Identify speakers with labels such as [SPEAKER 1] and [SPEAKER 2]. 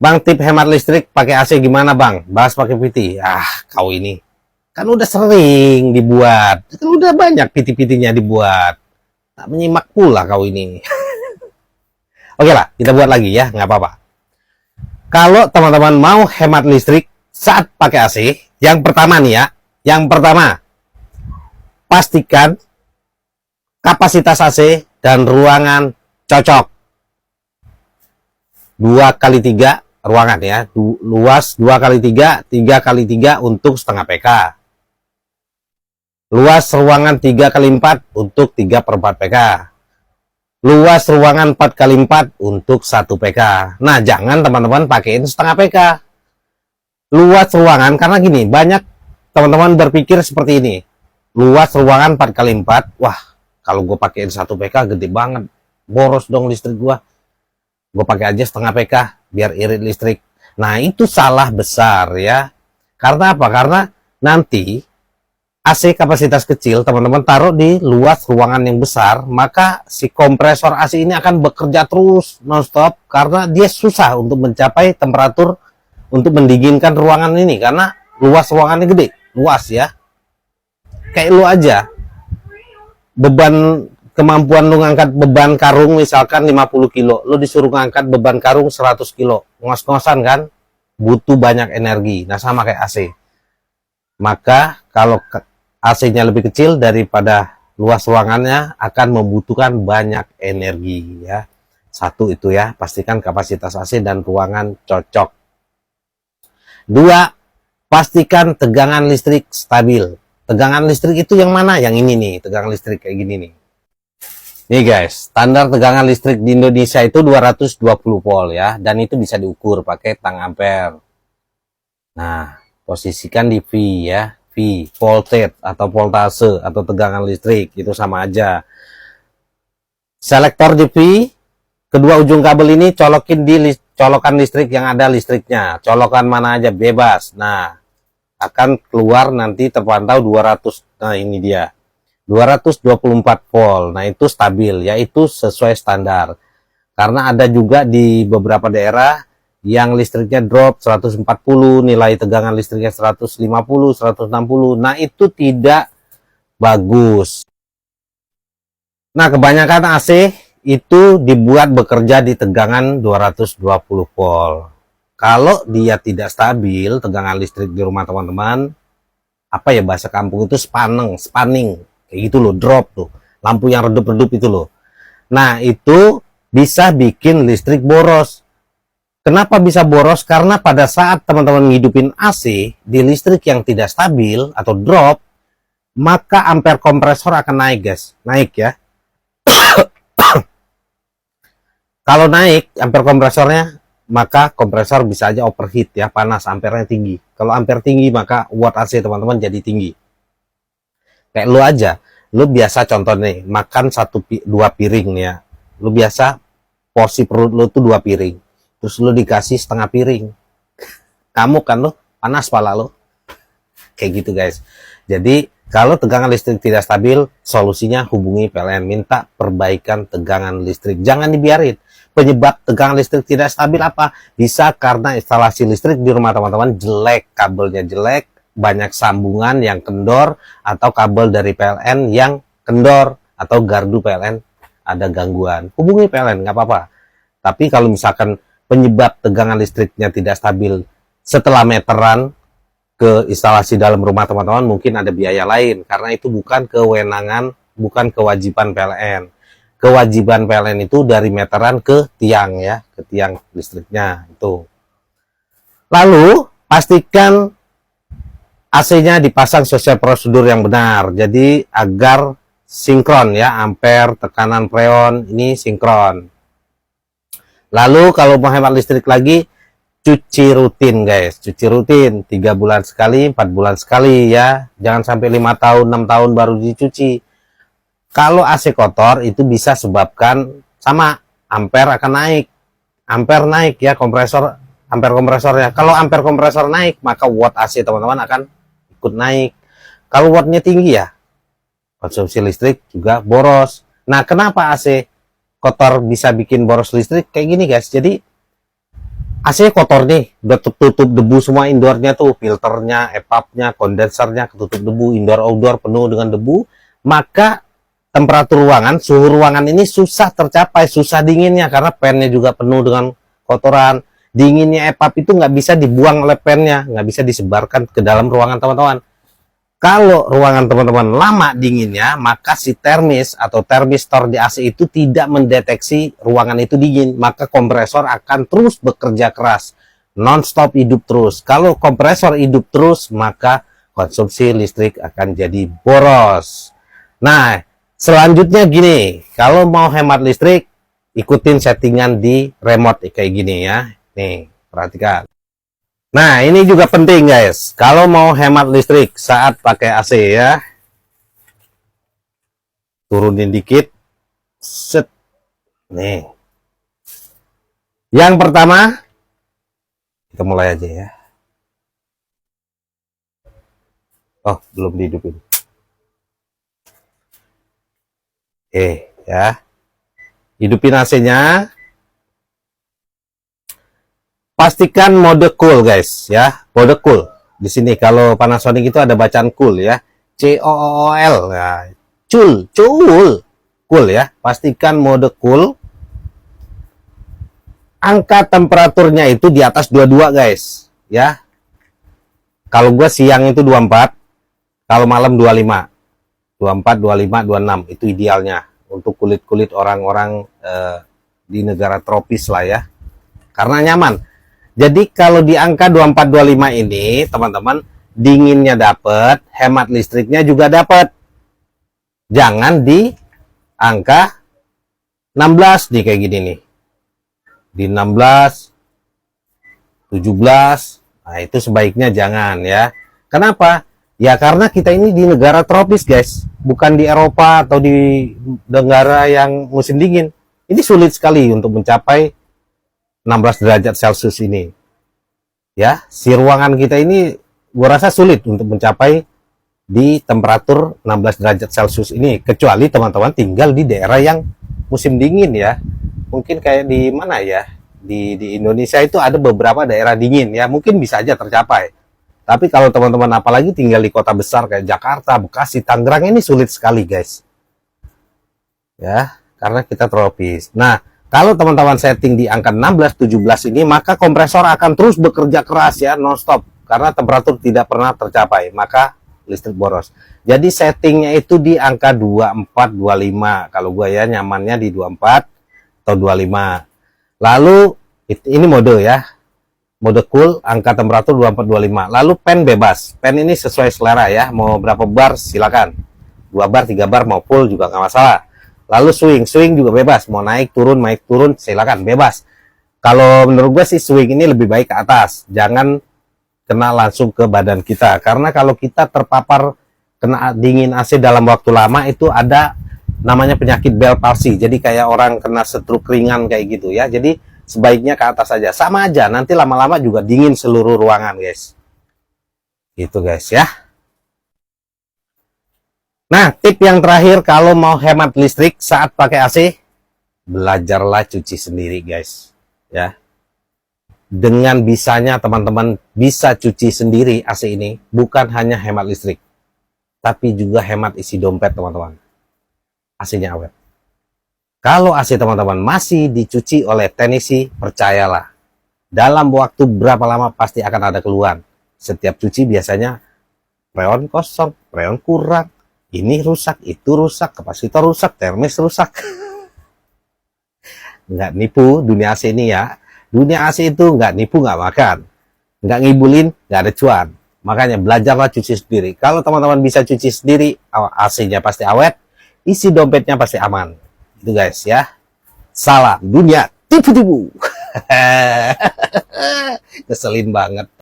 [SPEAKER 1] Bang, tip hemat listrik pakai AC gimana bang? Bahas pakai PT. Ah, kau ini kan udah sering dibuat, kan udah banyak PT-PT-nya dibuat. Tak menyimak pula kau ini. Oke lah, kita buat lagi ya, nggak apa-apa. Kalau teman-teman mau hemat listrik saat pakai AC, yang pertama nih ya, yang pertama pastikan kapasitas AC dan ruangan cocok. 2x3 ruangan ya, luas 2x3, 3x3 untuk setengah PK. Luas ruangan 3x4 untuk 3/4 PK. Luas ruangan 4x4 untuk 1 PK. Nah, jangan teman-teman pakaiin setengah PK. Luas ruangan, karena gini, banyak teman-teman berpikir seperti ini. Luas ruangan 4x4, wah, kalau gue pakaiin 1 PK gede banget. Boros dong listrik gue. Gue pakai aja setengah PK biar irit listrik. Nah, itu salah besar ya. Karena apa? Karena nanti AC kapasitas kecil teman-teman taruh di luas ruangan yang besar, maka si kompresor AC ini akan bekerja terus nonstop karena dia susah untuk mencapai temperatur untuk mendinginkan ruangan ini karena luas ruangannya gede, luas ya. Kayak lu aja, beban kemampuan lu ngangkat beban karung misalkan 50 kilo, lu disuruh ngangkat beban karung 100 kilo, ngos-ngosan kan, butuh banyak energi. Nah, sama kayak AC. Maka kalau AC-nya lebih kecil daripada luas ruangannya akan membutuhkan banyak energi ya. Satu itu ya, pastikan kapasitas AC dan ruangan cocok. 2, pastikan tegangan listrik stabil. Tegangan listrik itu yang mana? Yang ini nih, tegangan listrik kayak gini nih. Nih guys, standar tegangan listrik di Indonesia itu 220 volt ya, dan itu bisa diukur pakai tang ampere. Nah, posisikan di V ya, V, voltage atau voltase atau tegangan listrik, itu sama aja. Selektor di V, kedua ujung kabel ini colokin di colokan listrik yang ada listriknya, colokan mana aja bebas. Nah, akan keluar nanti terpantau 200, nah ini dia. 224 volt, nah itu stabil, yaitu sesuai standar. Karena ada juga di beberapa daerah yang listriknya drop 140, nilai tegangan listriknya 150, 160, nah itu tidak bagus. Nah, kebanyakan AC itu dibuat bekerja di tegangan 220 volt. Kalau dia tidak stabil, tegangan listrik di rumah teman-teman, apa ya bahasa kampung itu spanning, kayak gitu loh, drop tuh, lampu yang redup-redup itu loh. Nah, itu bisa bikin listrik boros. Kenapa bisa boros? Karena pada saat teman-teman ngidupin AC di listrik yang tidak stabil atau drop, maka ampere kompresor akan naik guys, naik ya. Kalau naik ampere kompresornya, maka kompresor bisa aja overheat ya, panas, ampernya tinggi. Kalau ampere tinggi, maka watt AC teman-teman jadi tinggi. Kayak lu aja, lu biasa contoh nih, makan 2 piring nih ya. Lu biasa porsi perut lu tuh 2 piring. Terus lu dikasih setengah piring. Kamu kan lu, panas pala lu. Kayak gitu guys. Jadi, kalau tegangan listrik tidak stabil, solusinya hubungi PLN. Minta perbaikan tegangan listrik. Jangan dibiarin. Penyebab tegangan listrik tidak stabil apa? Bisa karena instalasi listrik di rumah teman-teman jelek. Kabelnya jelek, banyak sambungan yang kendor, atau kabel dari PLN yang kendor, atau gardu PLN ada gangguan. Hubungi PLN, nggak apa-apa. Tapi kalau misalkan penyebab tegangan listriknya tidak stabil setelah meteran ke instalasi dalam rumah teman-teman, mungkin ada biaya lain, karena itu bukan kewenangan, bukan kewajiban PLN. Kewajiban PLN itu dari meteran ke tiang ya, ke tiang listriknya itu. Lalu pastikan AC-nya dipasang sesuai prosedur yang benar, jadi agar sinkron ya, ampere, tekanan freon ini sinkron. Lalu kalau mau hemat listrik lagi, cuci rutin guys, cuci rutin 3 bulan sekali, 4 bulan sekali ya, jangan sampai 5 tahun 6 tahun baru dicuci. Kalau AC kotor itu bisa sebabkan sama ampere akan naik, ampere naik ya, kompresor, ampere kompresornya. Kalau ampere kompresor naik, maka watt AC teman-teman akan ikut naik. Kalau wattnya tinggi ya, konsumsi listrik juga boros. Nah, kenapa AC kotor bisa bikin boros listrik? Kayak gini guys, jadi AC kotor nih, udah tutup debu semua indoornya tuh, filternya, EPAP-nya, kondensernya ketutup debu, indoor-outdoor penuh dengan debu, maka temperatur ruangan, suhu ruangan ini susah tercapai, susah dinginnya karena pennya juga penuh dengan kotoran. Dinginnya EPAP itu nggak bisa dibuang oleh pennya, nggak bisa disebarkan ke dalam ruangan teman-teman. Kalau ruangan teman-teman lama dinginnya, maka si termis atau termistor di AC itu tidak mendeteksi ruangan itu dingin, maka kompresor akan terus bekerja keras, non-stop hidup terus. Kalau kompresor hidup terus, maka konsumsi listrik akan jadi boros. Nah, selanjutnya gini, kalau mau hemat listrik, ikutin settingan di remote kayak gini ya. Nih, perhatikan. Nah, ini juga penting guys. Kalau mau hemat listrik saat pakai AC ya, turunin dikit. Set. Nih. Yang pertama, kita mulai aja ya. Oh, belum dihidupin. Ya. Hidupin AC-nya. Pastikan mode cool guys ya, mode cool. Di sini kalau Panasonic itu ada bacaan cool ya, COOL. Nah, cool ya. Pastikan mode cool. Angka temperaturnya itu di atas 22 guys ya. Kalau gua siang itu 24, kalau malam 25. 24, 25, 26 itu idealnya untuk kulit-kulit orang-orang di negara tropis lah ya. Karena nyaman. Jadi kalau di angka 24-25 ini, teman-teman, dinginnya dapat, hemat listriknya juga dapat. Jangan di angka 16 nih kayak gini nih. Di 16, 17, nah itu sebaiknya jangan ya. Kenapa? Ya karena kita ini di negara tropis guys, bukan di Eropa atau di negara yang musim dingin. Ini sulit sekali untuk mencapai 16 derajat Celcius ini ya. Si ruangan kita ini gua rasa sulit untuk mencapai di temperatur 16 derajat Celcius ini, kecuali teman-teman tinggal di daerah yang musim dingin ya. Mungkin kayak di mana ya, di Indonesia itu ada beberapa daerah dingin ya, mungkin bisa aja tercapai. Tapi kalau teman-teman apalagi tinggal di kota besar kayak Jakarta, Bekasi, Tangerang, ini sulit sekali guys ya, karena kita tropis. Nah, kalau teman-teman setting di angka 16-17 ini, maka kompresor akan terus bekerja keras ya, non-stop. Karena temperatur tidak pernah tercapai, maka listrik boros. Jadi settingnya itu di angka 24-25. Kalau gue ya nyamannya di 24 atau 25. Lalu, ini mode ya. Mode cool, angka temperatur 24-25. Lalu pen bebas. Pen ini sesuai selera ya. Mau berapa bar silakan. 2 bar, 3 bar mau full juga nggak masalah. Lalu swing juga bebas, mau naik turun silakan bebas. Kalau menurut gue sih swing ini lebih baik ke atas, jangan kena langsung ke badan kita, karena kalau kita terpapar kena dingin AC dalam waktu lama itu ada namanya penyakit Bell palsy, jadi kayak orang kena stroke ringan kayak gitu ya. Jadi sebaiknya ke atas saja, sama aja nanti lama-lama juga dingin seluruh ruangan guys. Gitu guys ya. Nah, tip yang terakhir kalau mau hemat listrik saat pakai AC, belajarlah cuci sendiri guys ya. Dengan bisanya teman-teman bisa cuci sendiri AC ini, bukan hanya hemat listrik, tapi juga hemat isi dompet teman-teman. AC-nya awet. Kalau AC teman-teman masih dicuci oleh teknisi, percayalah, dalam waktu berapa lama pasti akan ada keluhan. Setiap cuci biasanya freon kosong, freon kurang, ini rusak, itu rusak, kapasitor rusak, termis rusak. Nggak nipu dunia AC ini ya. Dunia AC itu nggak nipu, nggak makan. Nggak ngibulin, nggak ada cuan. Makanya belajarlah cuci sendiri. Kalau teman-teman bisa cuci sendiri, AC-nya pasti awet, isi dompetnya pasti aman. Itu guys ya. Salam dunia tipu-tipu. Keselin banget.